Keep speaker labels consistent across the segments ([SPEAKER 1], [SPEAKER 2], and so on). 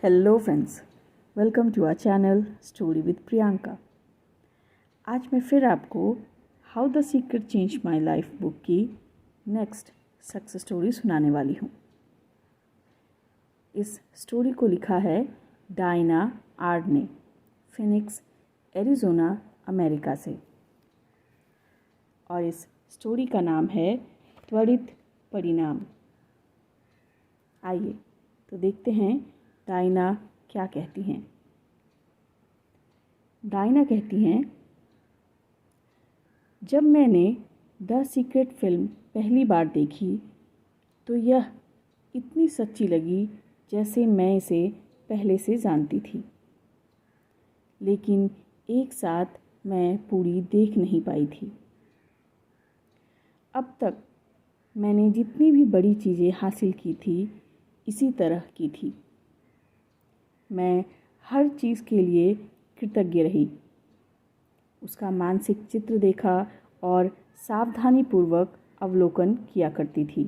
[SPEAKER 1] Hello friends, welcome to our channel story with Priyanka. आज मैं फिर आपको how the secret change my life book की नेक्स्ट सक्सेस स्टोरी सुनाने वाली हूँ। इस स्टोरी को लिखा है डायना आर्ड ने, फिनिक्स, एरिज़ोना, अमेरिका से। और इस स्टोरी का नाम है त्वरित परिणाम। आइए तो देखते हैं डायना क्या कहती हैं। डायना कहती हैं, जब मैंने द सीक्रेट फिल्म पहली बार देखी तो यह इतनी सच्ची लगी जैसे मैं इसे पहले से जानती थी, लेकिन एक साथ मैं पूरी देख नहीं पाई थी। अब तक मैंने जितनी भी बड़ी चीज़ें हासिल की थी इसी तरह की थी। मैं हर चीज़ के लिए कृतज्ञ रही, उसका मानसिक चित्र देखा और सावधानीपूर्वक अवलोकन किया करती थी।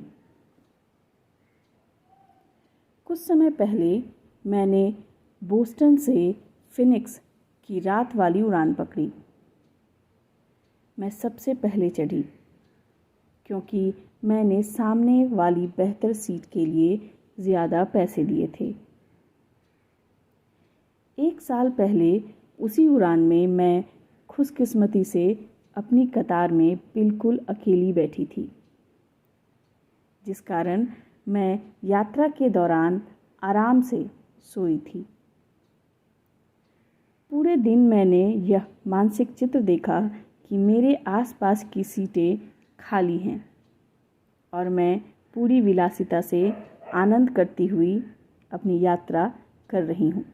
[SPEAKER 1] कुछ समय पहले मैंने बोस्टन से फिनिक्स की रात वाली उड़ान पकड़ी। मैं सबसे पहले चढ़ी क्योंकि मैंने सामने वाली बेहतर सीट के लिए ज़्यादा पैसे दिए थे। 1 साल पहले उसी उड़ान में मैं खुशकिस्मती से अपनी कतार में बिल्कुल अकेली बैठी थी, जिस कारण मैं यात्रा के दौरान आराम से सोई थी। पूरे दिन मैंने यह मानसिक चित्र देखा कि मेरे आसपास की सीटें खाली हैं और मैं पूरी विलासिता से आनंद करती हुई अपनी यात्रा कर रही हूँ।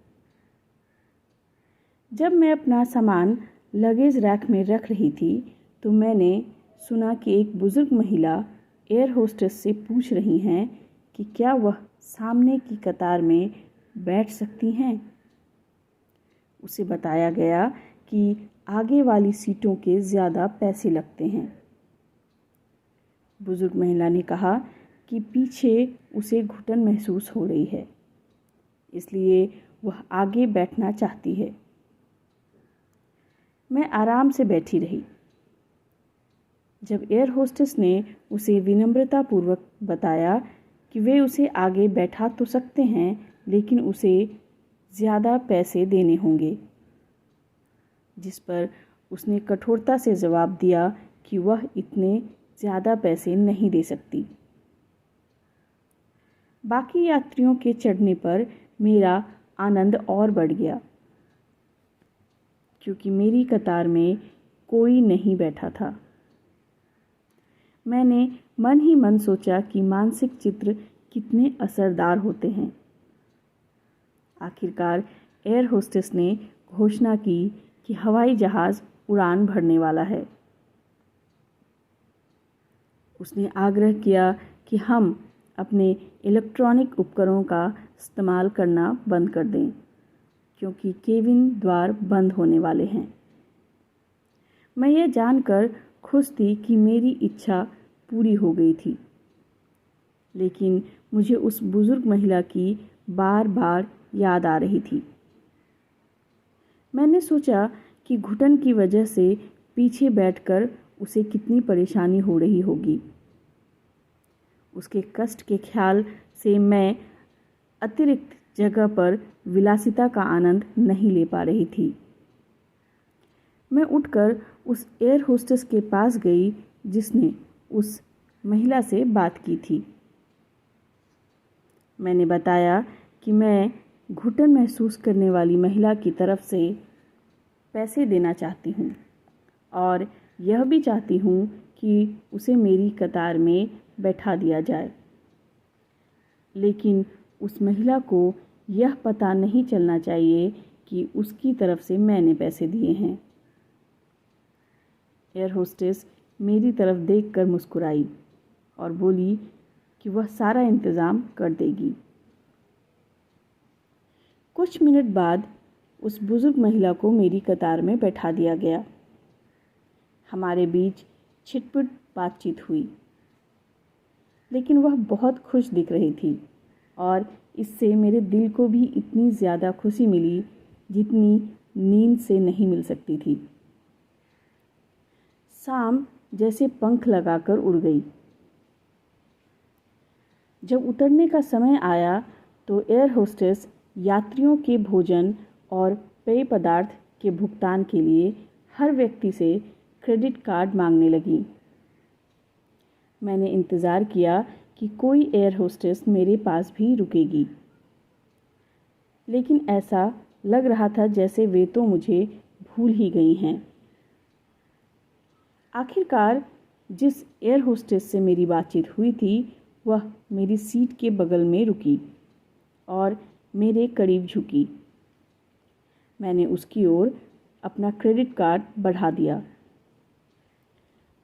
[SPEAKER 1] जब मैं अपना सामान लगेज रैक में रख रही थी तो मैंने सुना कि एक बुजुर्ग महिला एयर होस्टेस से पूछ रही हैं कि क्या वह सामने की कतार में बैठ सकती हैं। उसे बताया गया कि आगे वाली सीटों के ज़्यादा पैसे लगते हैं। बुजुर्ग महिला ने कहा कि पीछे उसे घुटन महसूस हो रही है, इसलिए वह आगे बैठना चाहती है। मैं आराम से बैठी रही। जब एयर होस्टेस ने उसे विनम्रतापूर्वक बताया कि वे उसे आगे बैठा तो सकते हैं, लेकिन उसे ज़्यादा पैसे देने होंगे, जिस पर उसने कठोरता से जवाब दिया कि वह इतने ज़्यादा पैसे नहीं दे सकती। बाकी यात्रियों के चढ़ने पर मेरा आनंद और बढ़ गया, क्योंकि मेरी कतार में कोई नहीं बैठा था। मैंने मन ही मन सोचा कि मानसिक चित्र कितने असरदार होते हैं। आखिरकार एयर होस्टेस ने घोषणा की कि हवाई जहाज़ उड़ान भरने वाला है। उसने आग्रह किया कि हम अपने इलेक्ट्रॉनिक उपकरणों का इस्तेमाल करना बंद कर दें, क्योंकि केबिन द्वार बंद होने वाले हैं। मैं यह जानकर खुश थी कि मेरी इच्छा पूरी हो गई थी, लेकिन मुझे उस बुजुर्ग महिला की बार बार याद आ रही थी। मैंने सोचा कि घुटन की वजह से पीछे बैठकर उसे कितनी परेशानी हो रही होगी। उसके कष्ट के ख्याल से मैं अतिरिक्त जगह पर विलासिता का आनंद नहीं ले पा रही थी। मैं उठकर उस एयर होस्टेस के पास गई जिसने उस महिला से बात की थी। मैंने बताया कि मैं घुटन महसूस करने वाली महिला की तरफ से पैसे देना चाहती हूँ और यह भी चाहती हूँ कि उसे मेरी कतार में बैठा दिया जाए, लेकिन उस महिला को यह पता नहीं चलना चाहिए कि उसकी तरफ से मैंने पैसे दिए हैं। एयर होस्टेस मेरी तरफ देखकर मुस्कुराई और बोली कि वह सारा इंतज़ाम कर देगी। कुछ मिनट बाद उस बुजुर्ग महिला को मेरी कतार में बैठा दिया गया। हमारे बीच छिटपुट बातचीत हुई, लेकिन वह बहुत खुश दिख रही थी और इससे मेरे दिल को भी इतनी ज़्यादा खुशी मिली जितनी नींद से नहीं मिल सकती थी। शाम जैसे पंख लगाकर उड़ गई। जब उतरने का समय आया तो एयर होस्टेस यात्रियों के भोजन और पेय पदार्थ के भुगतान के लिए हर व्यक्ति से क्रेडिट कार्ड मांगने लगी। मैंने इंतज़ार किया कि कोई एयर होस्टेस मेरे पास भी रुकेगी, लेकिन ऐसा लग रहा था जैसे वे तो मुझे भूल ही गई हैं। आखिरकार जिस एयर होस्टेस से मेरी बातचीत हुई थी वह मेरी सीट के बगल में रुकी और मेरे करीब झुकी। मैंने उसकी ओर अपना क्रेडिट कार्ड बढ़ा दिया।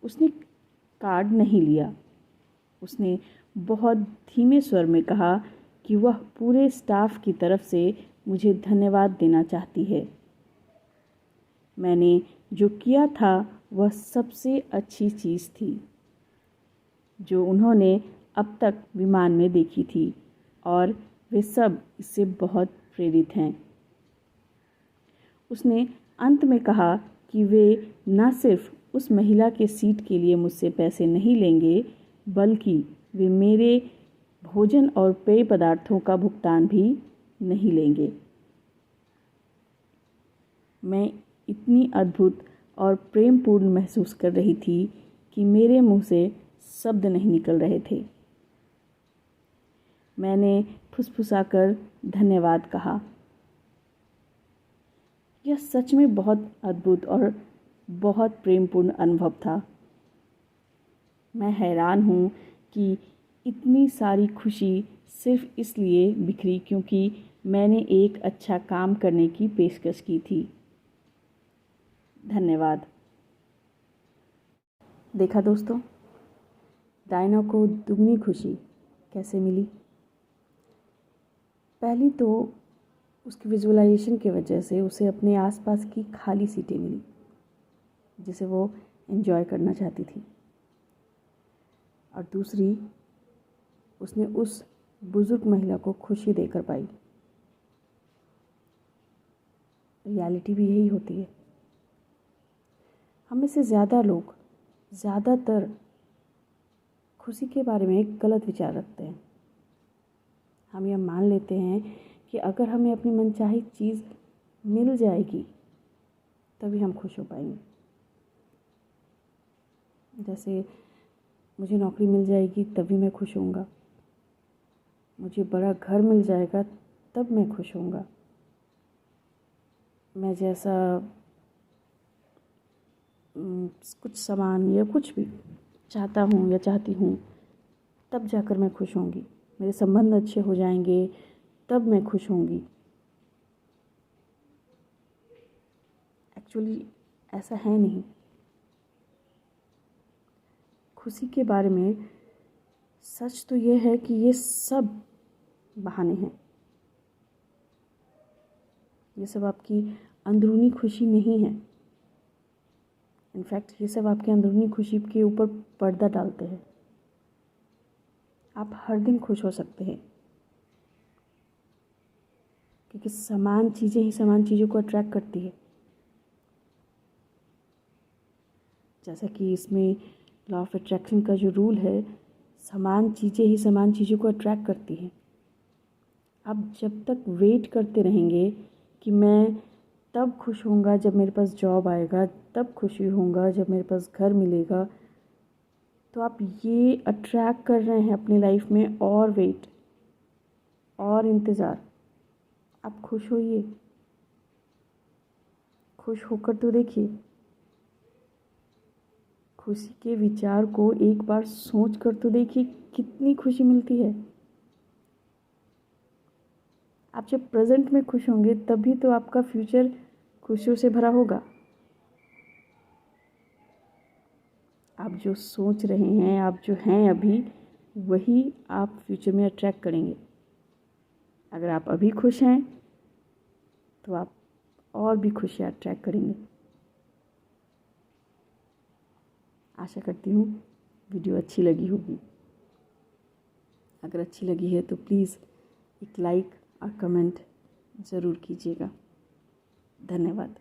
[SPEAKER 1] उसने कार्ड नहीं लिया। उसने बहुत धीमे स्वर में कहा कि वह पूरे स्टाफ की तरफ से मुझे धन्यवाद देना चाहती है। मैंने जो किया था वह सबसे अच्छी चीज़ थी जो उन्होंने अब तक विमान में देखी थी और वे सब इससे बहुत प्रेरित हैं। उसने अंत में कहा कि वे न सिर्फ उस महिला के सीट के लिए मुझसे पैसे नहीं लेंगे बल्कि वे मेरे भोजन और पेय पदार्थों का भुगतान भी नहीं लेंगे। मैं इतनी अद्भुत और प्रेमपूर्ण महसूस कर रही थी कि मेरे मुंह से शब्द नहीं निकल रहे थे। मैंने फुसफुसाकर धन्यवाद कहा। यह सच में बहुत अद्भुत और बहुत प्रेमपूर्ण अनुभव था। मैं हैरान हूँ कि इतनी सारी खुशी सिर्फ इसलिए बिखरी क्योंकि मैंने एक अच्छा काम करने की पेशकश की थी। धन्यवाद। देखा दोस्तों, डायना को दुगनी खुशी कैसे मिली। पहली तो उसकी विजुअलाइजेशन की वजह से उसे अपने आसपास की खाली सीटें मिली जिसे वो एंजॉय करना चाहती थी, और दूसरी उसने उस बुजुर्ग महिला को खुशी देकर पाई। रियलिटी भी यही होती है। हम में से ज़्यादा लोग ज़्यादातर खुशी के बारे में एक गलत विचार रखते हैं। हम यह मान लेते हैं कि अगर हमें अपनी मनचाही चीज़ मिल जाएगी तभी हम खुश हो पाएंगे। जैसे मुझे नौकरी मिल जाएगी तभी मैं खुश होऊंगा, मुझे बड़ा घर मिल जाएगा तब मैं खुश होऊंगा, मैं जैसा कुछ सामान या कुछ भी चाहता हूँ या चाहती हूँ तब जाकर मैं खुश होंगी, मेरे संबंध अच्छे हो जाएंगे तब मैं खुश होंगी। एक्चुअली ऐसा है नहीं। खुशी के बारे में सच तो ये है कि ये सब बहाने हैं। ये सब आपकी अंदरूनी खुशी नहीं है। इनफैक्ट ये सब आपके अंदरूनी खुशी के ऊपर पर्दा डालते हैं। आप हर दिन खुश हो सकते हैं क्योंकि समान चीज़ें ही समान चीज़ों को अट्रैक्ट करती है। जैसा कि इसमें लॉ ऑफ अट्रैक्शन का जो रूल है, समान चीज़ें ही समान चीज़ों को अट्रैक्ट करती हैं। आप जब तक वेट करते रहेंगे कि मैं तब खुश होऊंगा जब मेरे पास जॉब आएगा, तब खुशी होऊंगा जब मेरे पास घर मिलेगा, तो आप ये अट्रैक्ट कर रहे हैं अपनी लाइफ में और वेट और इंतज़ार। आप खुश होइए, खुश होकर तो देखिए। खुशी के विचार को एक बार सोच कर तो देखिए कितनी खुशी मिलती है। आप जब प्रेजेंट में खुश होंगे तभी तो आपका फ्यूचर खुशियों से भरा होगा। आप जो सोच रहे हैं, आप जो हैं अभी, वही आप फ्यूचर में अट्रैक्ट करेंगे। अगर आप अभी खुश हैं तो आप और भी खुशियाँ अट्रैक्ट करेंगे। आशा करती हूँ वीडियो अच्छी लगी होगी। अगर अच्छी लगी है तो प्लीज़ एक लाइक और कमेंट ज़रूर कीजिएगा। धन्यवाद।